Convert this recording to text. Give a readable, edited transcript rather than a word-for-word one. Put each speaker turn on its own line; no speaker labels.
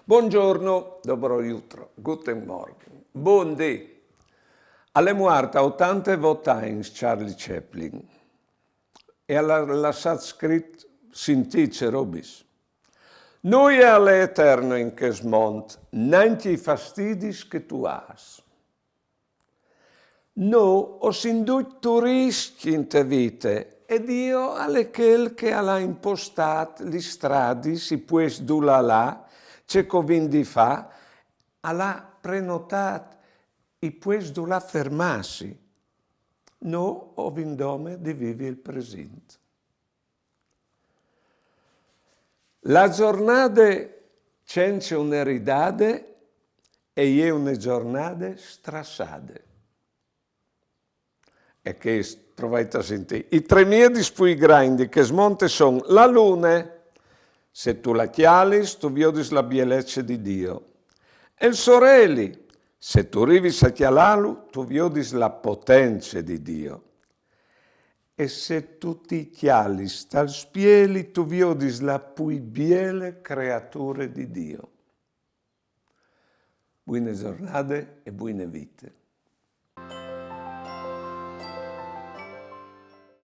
Buongiorno, dobro jutro, guten Morgen, buondì. Alle muerta 80 votants Charlie Chaplin e alla lasciat scritto sintice robis. Noi alle eterno in che smont, nanti i fastidis che tu has. No, ho sindut turisti in te vite, ed io alle quel che alla impostat li stradi si pues dula là, c'è covindi fa, alla prenotat i pues dula fermassi. No, ho vindome di vivi il presente. La giornata c'è un'eridade e io une giornate strassade. E che provate a sentire. I tre miei spui grandi che smonte sono la luna, se tu la chialis, tu viodis la bellezza di Dio. E il sorelli, se tu rivis a chialalu, tu viodis la potenza di Dio. E se tu ti chialis tal spieli, tu viodis la pui biele creature di Dio. Buone giornate e buone vite.